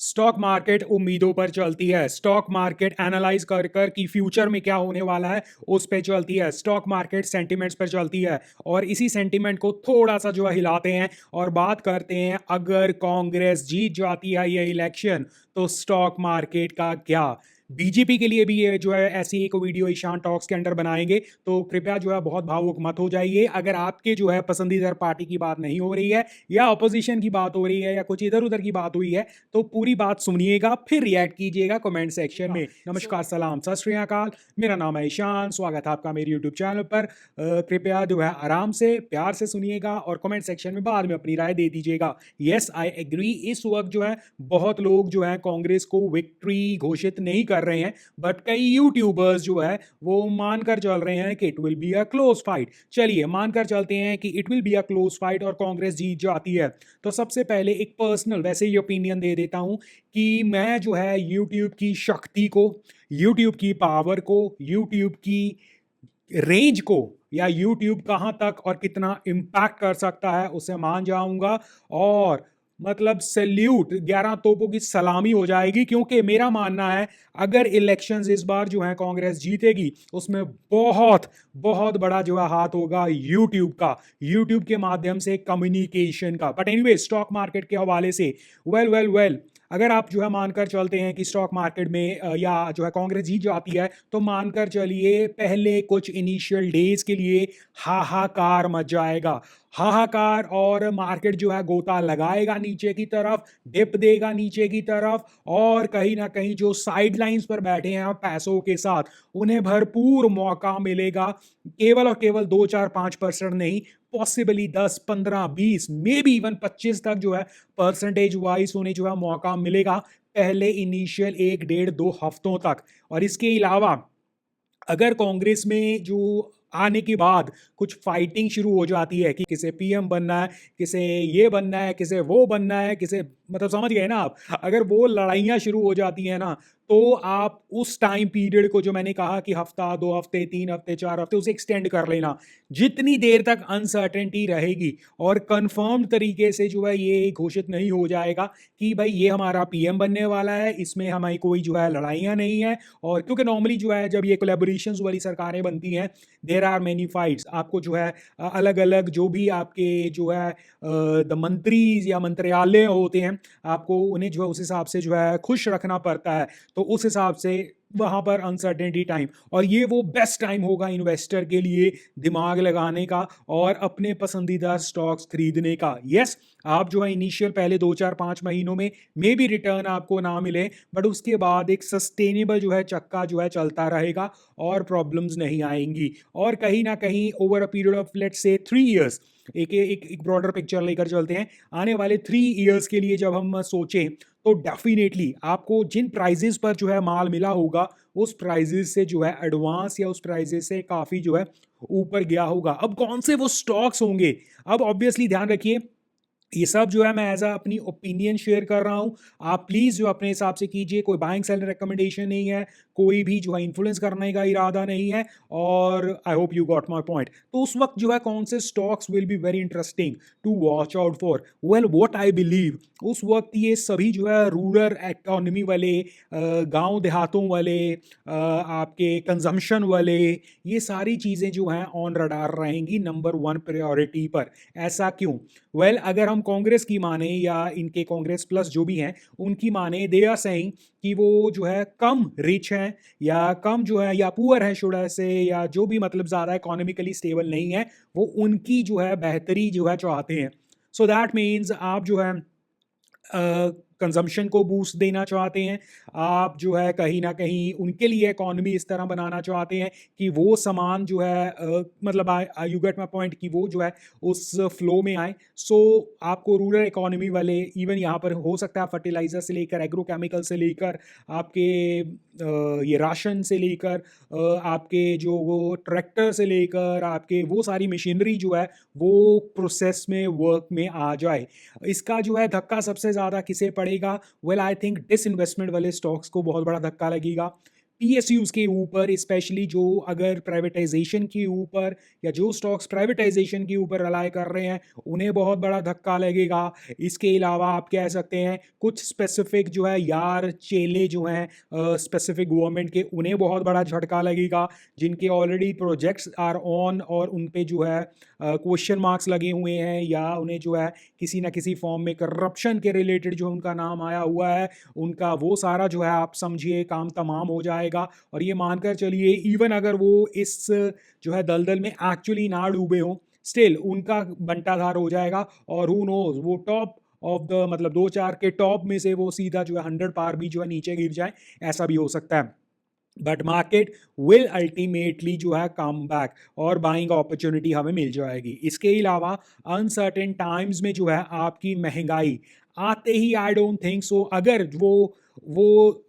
Stock market उम्मीदों पर चलती है। स्टॉक मार्केट एनालाइज कर कर कि फ्यूचर में क्या होने वाला है उस पे चलती है। स्टॉक मार्केट सेंटिमेंट्स पर चलती है और इसी सेंटिमेंट को थोड़ा सा जो है हिलाते हैं और बात करते हैं अगर कांग्रेस जीत जाती है ये इलेक्शन तो स्टॉक मार्केट का क्या। बीजेपी के लिए भी ये जो है ऐसी एक वीडियो ईशान टॉक्स के अंडर बनाएंगे, तो कृपया जो है बहुत भावुक मत हो जाइए। अगर आपके जो है पसंदीदा पार्टी की बात नहीं हो रही है या अपोजिशन की बात हो रही है या कुछ इधर उधर की बात हुई है तो पूरी बात सुनिएगा फिर रिएक्ट कीजिएगा कमेंट सेक्शन में। नमस्कार, सलाम, सत श्री अकाल। मेरा नाम है ईशान, स्वागत है आपका मेरे यूट्यूब चैनल पर। कृपया जो है आराम से प्यार से सुनिएगा और कमेंट सेक्शन में बाद में अपनी राय दे दीजिएगा। Yes, I agree. इस वक्त जो है बहुत लोग जो है कांग्रेस को विक्ट्री घोषित नहीं कर रहे हैं, बट कई यूट्यूबर्स जो है वो मानकर चल रहे हैं कि it will be a close fight. चलिए मानकर चलते हैं कि it will be a close fight और कांग्रेस जीत जाती है। तो सबसे पहले एक पर्सनल वैसे ही ओपिनियन दे देता हूं कि मैं जो है यूट्यूब की शक्ति को, यूट्यूब की पावर को, यूट्यूब की रेंज को या यूट्यूब कहां तक और कितना इम्पैक्ट कर सकता है उसे मान जाऊंगा। और मतलब सैल्यूट, 11 तोपों की सलामी हो जाएगी, क्योंकि मेरा मानना है अगर इलेक्शंस इस बार जो है कांग्रेस जीतेगी उसमें बहुत बहुत बड़ा जो है हाथ होगा यूट्यूब का, यूट्यूब के माध्यम से कम्युनिकेशन का। बट एनीवे, स्टॉक मार्केट के हवाले से वेल अगर आप जो है मानकर चलते हैं कि स्टॉक मार्केट में या जो है कांग्रेस जीत जाती है तो मानकर चलिए पहले कुछ इनिशियल डेज के लिए हाहाकार मच जाएगा। हाहाकार और मार्केट जो है गोता लगाएगा नीचे की तरफ, डिप देगा नीचे की तरफ, और कहीं ना कहीं जो साइड लाइंस पर बैठे हैं पैसों के साथ उन्हें भरपूर मौका मिलेगा। केवल और केवल 2 4 5% नहीं, पॉसिबली 10 15 20 मे बी इवन 25 तक जो है परसेंटेज वाइज उन्हें जो है मौका मिलेगा पहले इनिशियल 1 1.5 2 हफ्तों तक। और इसके अलावा अगर कांग्रेस में जो आने के बाद कुछ फाइटिंग शुरू हो जाती है कि किसे पीएम बनना है, किसे ये बनना है, किसे वो बनना है, किसे मतलब समझ गए ना आप, अगर वो लड़ाइयाँ शुरू हो जाती हैं ना तो आप उस टाइम पीरियड को जो मैंने कहा कि हफ्ता 2 हफ्ते 3 हफ्ते 4 हफ्ते उसे एक्सटेंड कर लेना जितनी देर तक अनसर्टेनिटी रहेगी और कंफर्म तरीके से जो है ये घोषित नहीं हो जाएगा कि भाई ये हमारा पीएम बनने वाला है, इसमें हमारी कोई जो है लड़ाइयाँ नहीं है। और क्योंकि नॉर्मली जो है जब ये कोलेबोरेशंस वाली सरकारें बनती हैं देर आर मेनी फाइट्स, आपको जो है अलग अलग जो भी आपके जो है द मंत्री या मंत्रालय होते हैं आपको उन्हें जो है उस हिसाब से जो है खुश रखना पड़ता है। तो उस हिसाब से वहां पर अनसर्टेनिटी टाइम, और ये वो बेस्ट टाइम होगा इन्वेस्टर के लिए दिमाग लगाने का और अपने पसंदीदा स्टॉक्स खरीदने का। यस, आप जो है इनिशियल पहले 2 4 5 महीनों में मे बी रिटर्न आपको ना मिले, बट उसके बाद एक सस्टेनेबल जो है चक्का जो है चलता रहेगा और प्रॉब्लम्स नहीं आएंगी। और कहीं ना कहीं over a period of let's say 3 years, एक ब्रॉडर पिक्चर लेकर चलते हैं, आने वाले 3 इयर्स के लिए जब हम सोचें तो डेफिनेटली आपको जिन प्राइजेस पर जो है माल मिला होगा उस प्राइजेस से जो है एडवांस या उस प्राइजेस से काफ़ी जो है ऊपर गया होगा। अब कौन से वो स्टॉक्स होंगे, अब ऑब्वियसली ध्यान रखिए ये सब जो है मैं एज अ अपनी ओपिनियन शेयर कर रहा हूं, आप प्लीज जो अपने हिसाब से कीजिए, कोई बाइंग सेलिंग रिकमेंडेशन नहीं है, कोई भी जो है इन्फ्लुएंस करने का इरादा नहीं है। और I hope you got my point. तो उस वक्त जो है कौन से stocks will be very interesting to watch out for, well what I believe उस वक्त ये सभी जो है रूरल इकोनॉमी वाले, गांव देहातों वाले, आपके कंजम्पशन वाले, ये सारी चीज़ें जो हैं ऑन रडार रहेंगी नंबर 1 प्रायोरिटी पर। ऐसा क्यों? वेल अगर हम कांग्रेस की माने या इनके कांग्रेस प्लस जो भी हैं उनकी माने, दे आर सेइंग कि वो जो है कम रिच हैं या कम जो है या पुअर है शुड आई से, या जो भी मतलब ज़्यादा इकोनॉमिकली स्टेबल नहीं है, वो उनकी जो है बेहतरी जो है चाहते हैं। सो दैट मीन्स आप जो है कंजम्पशन को बूस्ट देना चाहते हैं, आप जो है कहीं ना कहीं उनके लिए इकोनॉमी इस तरह बनाना चाहते हैं कि वो सामान जो है मतलब यू गेट माई पॉइंट कि वो जो है उस फ्लो में आए। सो आपको रूरल इकोनॉमी वाले, इवन यहाँ पर हो सकता है फर्टिलाइजर से लेकर एग्रोकेमिकल से लेकर आपके ये राशन से लेकर आपके जो वो ट्रैक्टर से लेकर आपके वो सारी मशीनरी जो है वो प्रोसेस में वर्क में आ जाए। इसका जो है धक्का सबसे ज़्यादा किसे पड़ेगा? वेल आई थिंक डिसइन्वेस्टमेंट वाले स्टॉक्स को बहुत बड़ा धक्का लगेगा। पीएसयूज़ के ऊपर, स्पेशली जो अगर प्राइवेटाइज़ेशन के ऊपर या जो स्टॉक्स प्राइवेटाइज़ेशन के ऊपर रिलाय कर रहे हैं, उन्हें बहुत बड़ा धक्का लगेगा। इसके अलावा आप कह सकते हैं कुछ स्पेसिफ़िक जो है यार चेले जो हैं स्पेसिफ़िक गवर्नमेंट के, उन्हें बहुत बड़ा झटका लगेगा, जिनके ऑलरेडी प्रोजेक्ट्स आर ऑन और उन पे जो है क्वेश्चन मार्क्स लगे हुए हैं, या उन्हें जो है किसी न किसी फॉर्म में करप्शन के रिलेटेड जो उनका नाम आया हुआ है, उनका वो सारा जो है आप समझिए काम तमाम हो जाएगा। और ये मानकर चलिए इवन अगर वो इस जो है दलदल में एक्चुअली ना डूबे हों, स्टिल उनका बंटाधार हो जाएगा, और हु नोज वो टॉप ऑफ द मतलब 2-4 के टॉप में से वो सीधा जो है 100 पार भी जो है नीचे गिर जाए, ऐसा भी हो सकता है। बट मार्केट विल अल्टीमेटली जो है कम बैक और बाइंग अपॉर्चुनिटी हमें मिल जाएगी। इसके अलावा अनसर्टेन टाइम्स में जो है आपकी महंगाई आते ही आई डोंट थिंक सो, अगर वो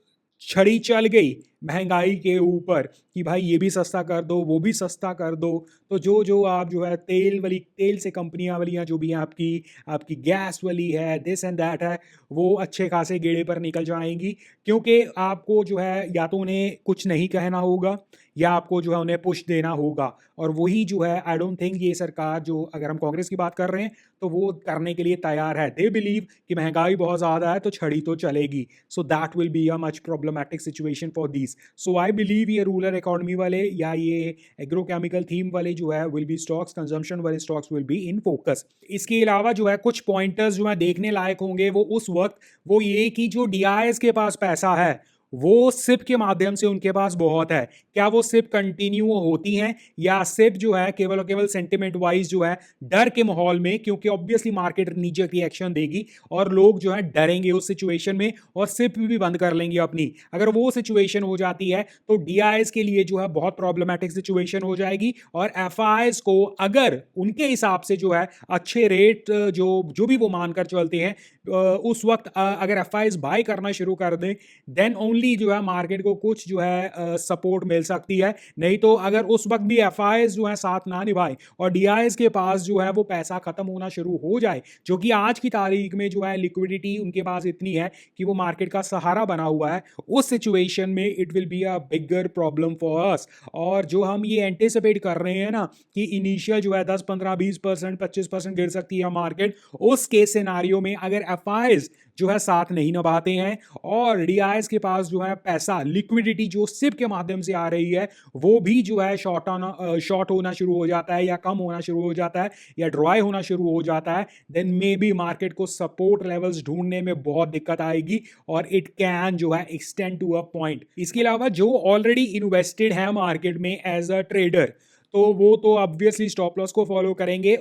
छड़ी चल गई महंगाई के ऊपर कि भाई ये भी सस्ता कर दो, वो भी सस्ता कर दो, तो जो जो आप जो है तेल से कंपनियां वालियां जो भी हैं, आपकी आपकी गैस वाली है, दिस एंड दैट है, वो अच्छे खासे गेड़े पर निकल जाएंगी। क्योंकि आपको जो है या तो उन्हें कुछ नहीं कहना होगा, या आपको जो है उन्हें पुश देना होगा। और वही जो है आई डोंट थिंक ये सरकार, जो अगर हम कांग्रेस की बात कर रहे हैं, तो वो करने के लिए तैयार है। दे बिलीव कि महंगाई बहुत ज़्यादा है तो छड़ी तो चलेगी। So that will be a much problematic situation for these. So I believe ये रूरल इकोनॉमी वाले या ये एग्रोकेमिकल थीम वाले जो है विल बी स्टॉक्स, कंजम्पशन वाले stocks will be in focus. इसके अलावा जो है कुछ पॉइंटर्स जो है देखने लायक होंगे वो उस वक्त, वो ये कि जो डीआईएस के पास पैसा है वो सिप के माध्यम से उनके पास बहुत है। क्या वो सिप कंटिन्यू होती हैं, या सिप जो है केवल और केवल सेंटिमेंट वाइज जो है डर के माहौल में, क्योंकि ऑब्वियसली मार्केट नीचे रिएक्शन देगी और लोग जो है डरेंगे उस सिचुएशन में और सिप भी बंद कर लेंगे अपनी। अगर वो सिचुएशन हो जाती है तो डीआईएस के लिए जो है बहुत प्रॉब्लमैटिक सिचुएशन हो जाएगी। और एफआईएस को अगर उनके हिसाब से जो है अच्छे रेट जो जो भी वो मानकर चलते हैं, उस वक्त अगर एफआईएस बाय करना शुरू कर दें, देन ओनली जो है मार्केट को कुछ जो है सपोर्ट मिल सकती है। नहीं तो अगर उस वक्त भी एफआईएस जो है साथ ना निभाए और डीआईएस के पास जो है वो पैसा खत्म होना शुरू हो जाए, जो कि आज की तारीख में जो है लिक्विडिटी उनके पास इतनी है कि वो मार्केट का सहारा बना हुआ है, उस सिचुएशन में it will be a bigger problem for us. और जो हम ये एंटिसिपेट कर रहे हैं ना कि इनिशियल जो है 10-15-20% 25% गिर सकती है मार्केट, उस केस सिनारियो में अगर एफआईएस जो है साथ नहीं निभाते हैं और डीआईएस के पास जो है पैसा लिक्विडिटी जो सिप के माध्यम से आ रही है, वो भी जो है शॉर्ट होना शुरू हो जाता है, या कम होना शुरू हो जाता है, या ड्राई होना शुरू हो जाता है, देन मे बी मार्केट को सपोर्ट लेवल्स ढूंढने में बहुत दिक्कत आएगी और इट कैन जो है एक्सटेंड टू अ पॉइंट। इसके अलावा जो ऑलरेडी इन्वेस्टेड है मार्केट में एज अ ट्रेडर, तो वो तो ऑब्वियसली स्टॉप लॉस को फॉलो करेंगे।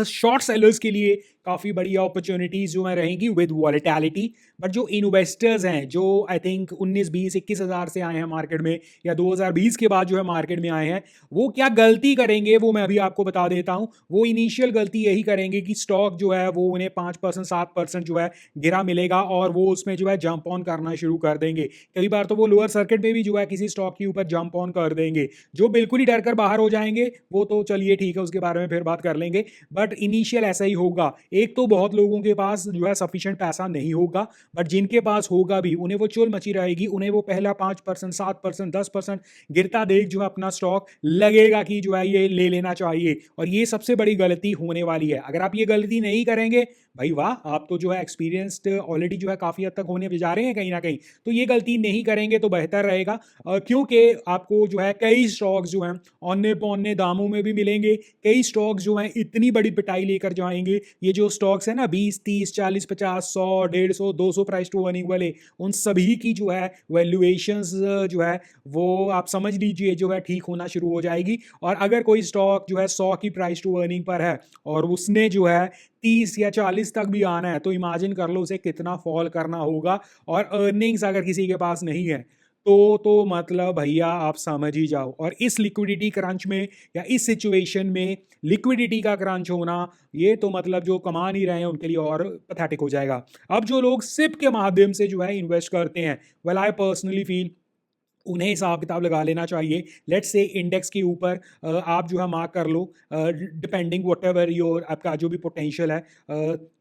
शॉर्ट सेलर्स के लिए काफ़ी बड़ी अपॉर्चुनिटीज जो है रहेंगी विद वॉलेटिलिटी। बट जो इन्वेस्टर्स हैं जो आई थिंक 19-20-21 हज़ार से आए हैं मार्केट में, या 2020 के बाद जो है मार्केट में आए हैं, वो क्या गलती करेंगे वो मैं अभी आपको बता देता हूं। वो इनिशियल गलती यही करेंगे कि स्टॉक जो है वो उन्हें 5% 7% जो है गिरा मिलेगा और वो उसमें जो है जंप ऑन करना शुरू कर देंगे। कई बार तो वो लोअर सर्किट में भी जो है किसी स्टॉक के ऊपर जंप ऑन कर देंगे। जो बिल्कुल ही डर कर बाहर हो जाएंगे वो तो चलिए ठीक है, उसके बारे में फिर बात कर लेंगे। बट इनिशियल ऐसा ही होगा। एक तो बहुत लोगों के पास जो है सफिशिएंट पैसा नहीं होगा, बट जिनके पास होगा भी उन्हें वो चुल मची रहेगी, उन्हें वो पहला 5% 7% 10% गिरता देख जो है अपना स्टॉक लगेगा कि जो है ये ले लेना चाहिए। और ये सबसे बड़ी गलती होने वाली है। अगर आप ये गलती नहीं करेंगे, भाई वाह, आप तो जो है एक्सपीरियंस्ड ऑलरेडी जो है काफ़ी हद तक होने जा रहे हैं कहीं ना कहीं, तो ये गलती नहीं करेंगे तो बेहतर रहेगा। क्योंकि आपको जो है कई स्टॉक्स जो हैं औने पौने दामों में भी मिलेंगे, कई स्टॉक्स जो हैं इतनी बड़ी पिटाई लेकर जाएंगे। ये जो स्टॉक्स है ना 20 30 40 50 100 150 200 प्राइस टू अर्निंग वाले, उन सभी की जो है वैल्यूएशंस जो है वो आप समझ लीजिए जो है ठीक होना शुरू हो जाएगी। और अगर कोई स्टॉक जो है 100 की प्राइस टू अर्निंग पर है और उसने जो है 30 या 40 तक भी आना है, तो इमेजिन कर लो उसे कितना फॉल करना होगा। और अर्निंग्स अगर किसी के पास नहीं है तो मतलब भैया आप समझ ही जाओ। और इस लिक्विडिटी क्रंच में या इस सिचुएशन में लिक्विडिटी का क्रंच होना, ये तो मतलब जो कमा नहीं रहे हैं उनके लिए और पैथेटिक हो जाएगा। अब जो लोग सिप के माध्यम से जो है इन्वेस्ट करते हैं, वेल आई पर्सनली फील उन्हें हिसाब किताब लगा लेना चाहिए। लेट्स से इंडेक्स के ऊपर आप जो है मार्क कर लो, डिपेंडिंग वट एवर योर आपका जो भी पोटेंशियल है,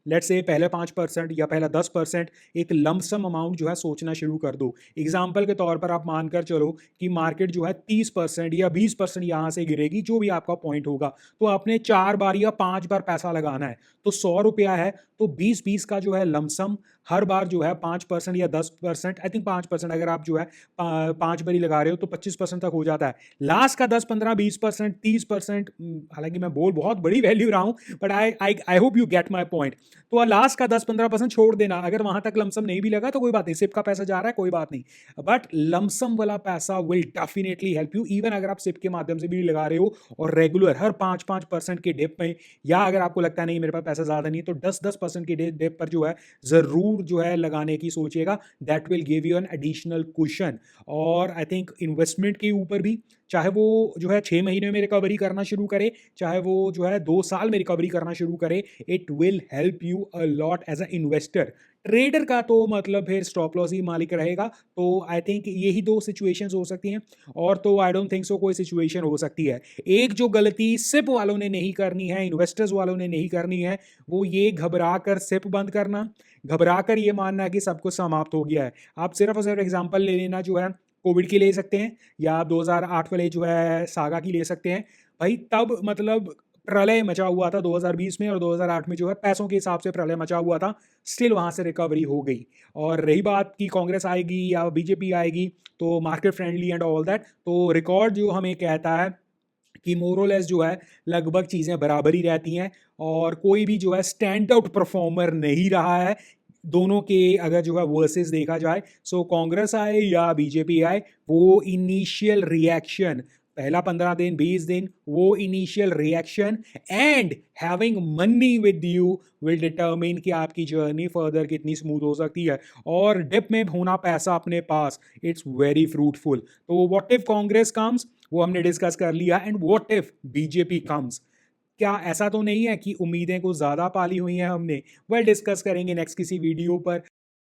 लेट्स से पहले 5% या पहला 10% एक लमसम अमाउंट जो है सोचना शुरू कर दो। एग्जाम्पल के तौर पर आप मानकर चलो कि मार्केट जो है 30% या 20% यहाँ से गिरेगी, जो भी आपका पॉइंट होगा, तो आपने 4 बार या 5 बार पैसा लगाना है। तो 100 रुपया है तो 20-20 का जो है लमसम हर बार जो है 5% या 10%, आई थिंक 5%, अगर आप जो है 5 बार ही लगा रहे हो तो 25% तक हो जाता है। लास्ट का 10, 15, 20%, 30%, हालांकि मैं बोल बहुत बड़ी वैल्यू रहा हूँ, but I hope you get my point. तो लास्ट का 10-15% छोड़ देना, अगर वहां तक लमसम नहीं भी लगा तो कोई बात नहीं, सिप का पैसा जा रहा है कोई बात नहीं, बट लमसम वाला पैसा will definitely help you. Even अगर आप सिप के माध्यम से भी लगा रहे हो और रेगुलर हर 5-5% के डिप में, या अगर आपको लगता है नहीं मेरे पास पैसा ज्यादा नहीं तो 10-10% के डिप पर जो है जरूर जो है लगाने की सोचिएगा। That will give you an additional cushion. और आई थिंक इन्वेस्टमेंट के ऊपर भी, चाहे वो जो है 6 महीने में रिकवरी करना शुरू करे, चाहे वो जो है 2 साल में रिकवरी करना शुरू करे, it will help you a lot as a investor. Trader का तो मतलब फिर स्टॉप लॉस ही मालिक रहेगा। तो आई थिंक यही 2 सिचुएशंस हो सकती हैं, और तो आई डोंट थिंक सो कोई सिचुएशन हो सकती है। एक जो गलती सिप वालों ने नहीं करनी है, इन्वेस्टर्स वालों ने नहीं करनी है, वो ये घबरा कर सिप बंद करना, घबरा कर ये मानना कि सब कुछ समाप्त हो गया है। आप सिर्फ और सिर्फ एग्जाम्पल ले लेना जो है कोविड की ले सकते हैं, या आप 2008 वाले जो है सागा की ले सकते हैं। भाई तब मतलब प्रलय मचा हुआ था 2020 में, और 2008 में जो है पैसों के हिसाब से प्रलय मचा हुआ था, स्टिल वहां से रिकवरी हो गई। और रही बात कि कांग्रेस आएगी या बीजेपी आएगी तो market friendly and all that, तो रिकॉर्ड जो हमें कहता है कि मोरलेस जो है लगभग चीज़ें बराबर ही रहती हैं, और कोई भी जो है स्टैंड आउट परफॉर्मर नहीं रहा है दोनों के। अगर जो है वर्सेस देखा जाए, सो कांग्रेस आए या बीजेपी आए, वो इनिशियल रिएक्शन, पहला 15 दिन 20 दिन, वो initial reaction and having money with you will determine कि आपकी जर्नी फर्दर कितनी स्मूथ हो सकती है। और डिप में होना पैसा अपने पास, इट्स वेरी फ्रूटफुल। तो व्हाट इफ कांग्रेस कम्स, वो हमने डिस्कस कर लिया, and what if BJP comes. क्या ऐसा तो नहीं है कि उम्मीदें कुछ ज़्यादा पाली हुई हैं हमने? वेल डिस्कस करेंगे नेक्स्ट किसी वीडियो पर।